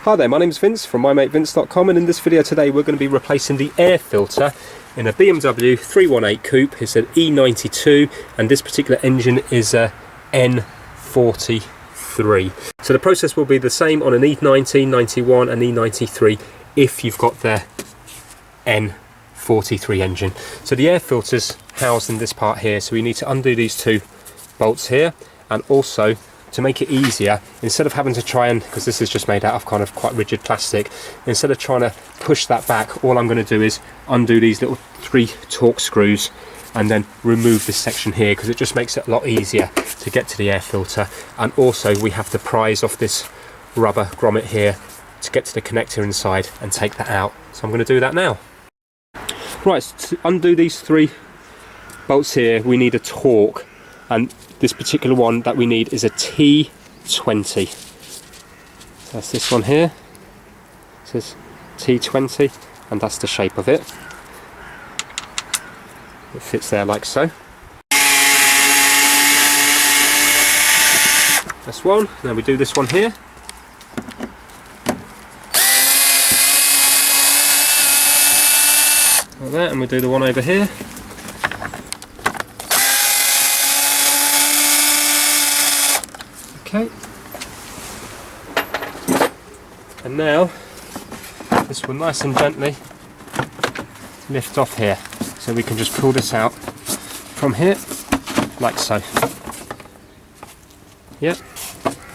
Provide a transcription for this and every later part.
Hi there, my name's Vince from mymatevince.com, and in this video today we're going to be replacing the air filter in a BMW 318 Coupe. It's an E92 and this particular engine is a N43. So the process will be the same on an E90, 91 and E93 if you've got the N43 engine. So the air filter's housed in this part here, so we need to undo these two bolts here, and also to make it easier, instead of having to try and, because this is just made out of kind of quite rigid plastic, instead of trying to push that back, all I'm going to do is undo these little 3 Torx screws and then remove this section here, because it just makes it a lot easier to get to the air filter. And also we have to prise off this rubber grommet here to get to the connector inside and take that out. So I'm going to do that now. Right, to undo these 3 bolts here we need a Torx, and this particular one that we need is a T20. So that's this one here. It says T20 and that's the shape of it. It fits there like so. That's one. Now we do this one here. Like that, and we do the one over here. Okay, and now this will nice and gently lift off here, so we can just pull this out from here like so. Yep,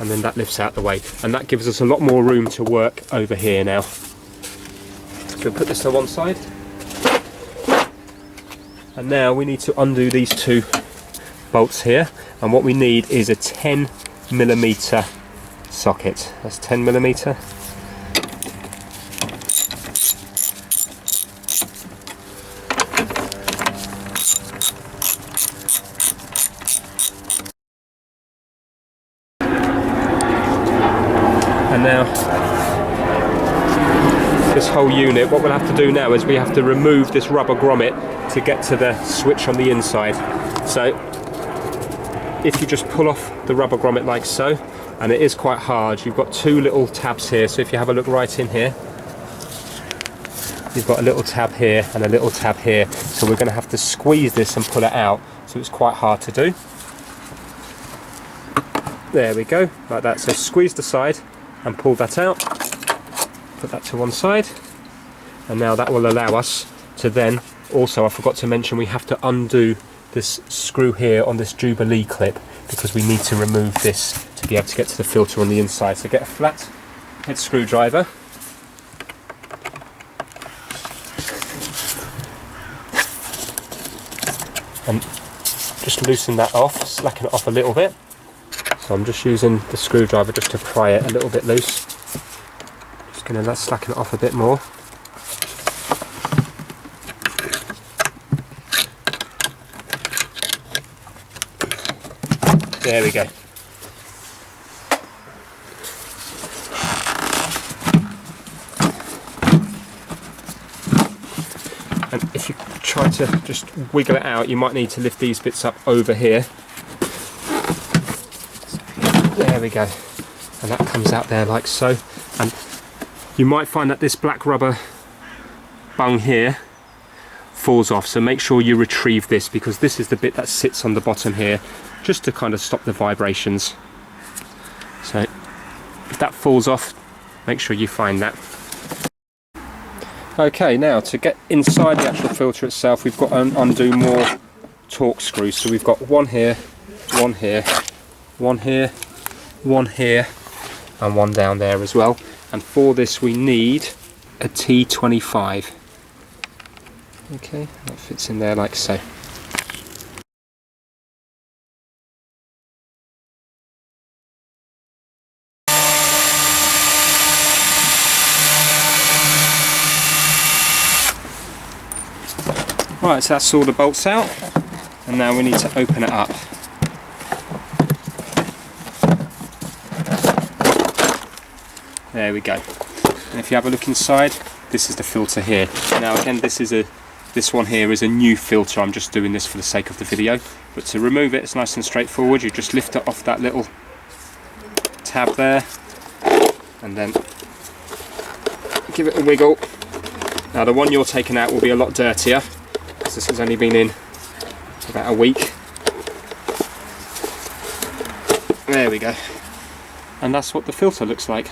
and then that lifts out the way, and that gives us a lot more room to work over here now. So we'll put this to one side, and now we need to undo these 2 bolts here, and what we need is a 10mm socket. That's 10mm. And now this whole unit, what we'll have to do now is we have to remove this rubber grommet to get to the switch on the inside. So if you just pull off the rubber grommet like so, and it is quite hard, you've got 2 little tabs here, so if you have a look right in here, you've got a little tab here and a little tab here, so we're going to have to squeeze this and pull it out, so it's quite hard to do. There we go, like that. So squeeze the side and pull that out, put that to one side, and now that will allow us to then, also I forgot to mention, we have to undo this screw here on this Jubilee clip, because we need to remove this to be able to get to the filter on the inside. So get a flat head screwdriver, and just loosen that off, slacken it off a little bit. So I'm just using the screwdriver just to pry it a little bit loose. Just going to slacken it off a bit more. There we go. And if you try to just wiggle it out, you might need to lift these bits up over here. There we go. And that comes out there like so. And you might find that this black rubber bung here falls off, so make sure you retrieve this, because this is the bit that sits on the bottom here, just to kind of stop the vibrations. So if that falls off, make sure you find that. Okay, now to get inside the actual filter itself, we've got to undo more Torx screws. So we've got one here, one here, one here, one here, and one down there as well. And for this we need a T25. Okay, that fits in there like so. Right, so that's all the bolts out, and now we need to open it up. There we go. And if you have a look inside, this is the filter here. Now again, this one here is a new filter. I'm just doing this for the sake of the video. But to remove it, it's nice and straightforward. You just lift it off that little tab there, and then give it a wiggle. Now the one you're taking out will be a lot dirtier, because this has only been in about a week. There we go. And that's what the filter looks like.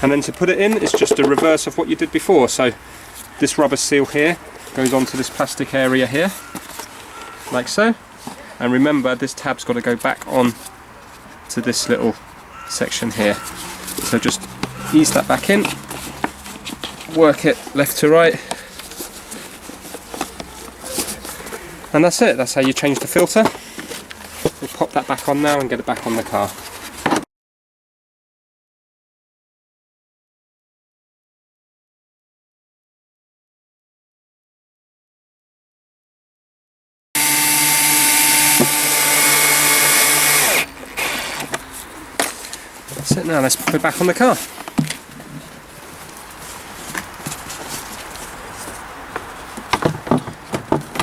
And then to put it in, it's just a reverse of what you did before. So this rubber seal here goes onto this plastic area here, like so. And remember, this tab's got to go back on to this little section here. So just ease that back in, work it left to right, and that's it. That's how you change the filter. We'll pop that back on now and get it back on the car. That's it. Now let's put it back on the car.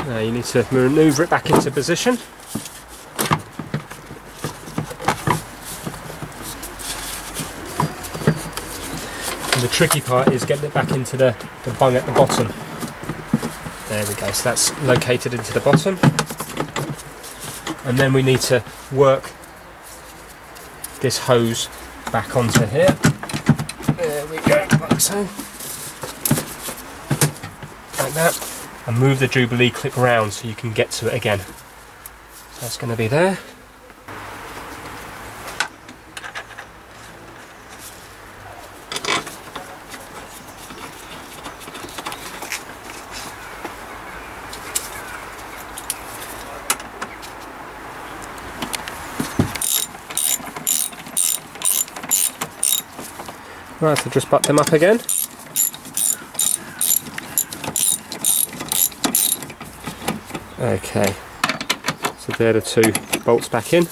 Now you need to manoeuvre it back into position. And the tricky part is getting it back into the bung at the bottom. There we go, so that's located into the bottom. And then we need to work this hose back onto here. There we go, like so. Like that. And move the Jubilee clip round so you can get to it again. So that's going to be there. Right, so just butt them up again. Okay, so they're the two bolts back in.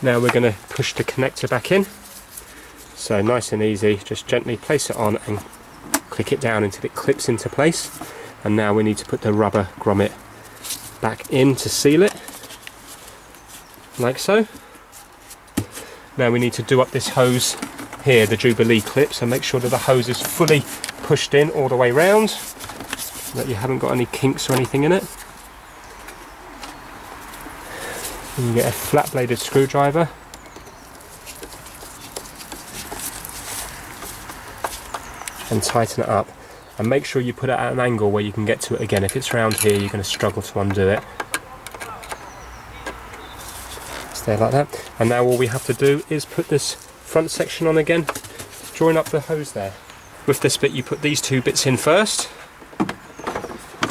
Now we're going to push the connector back in. So nice and easy, just gently place it on and click it down until it clips into place. And now we need to put the rubber grommet back in to seal it, like so. Now we need to do up this hose here, the Jubilee clip, so make sure that the hose is fully pushed in all the way round, so that you haven't got any kinks or anything in it. And you get a flat bladed screwdriver. And tighten it up. And make sure you put it at an angle where you can get to it again. If it's round here, you're going to struggle to undo it. Stay like that. And now all we have to do is put this front section on again, join up the hose there. With this bit you put these two bits in first,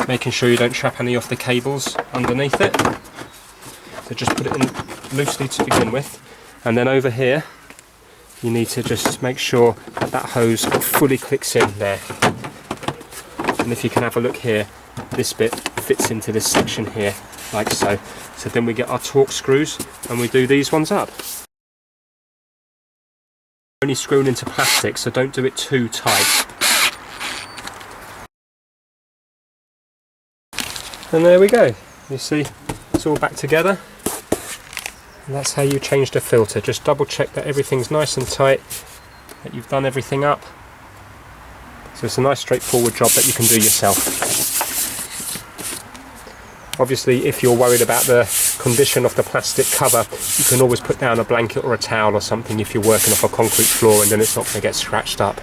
making sure you don't trap any off the cables underneath it. So just put it in loosely to begin with, and then over here you need to just make sure that that hose fully clicks in there. And if you can have a look here, this bit fits into this section here, like so. So then we get our Torx screws and we do these ones up. Only screwing into plastic, so don't do it too tight. And there we go. You see, it's all back together. And that's how you change the filter. Just double check that everything's nice and tight, that you've done everything up. So it's a nice straightforward job that you can do yourself. Obviously, if you're worried about the condition of the plastic cover, you can always put down a blanket or a towel or something if you're working off a concrete floor, and then it's not going to get scratched up.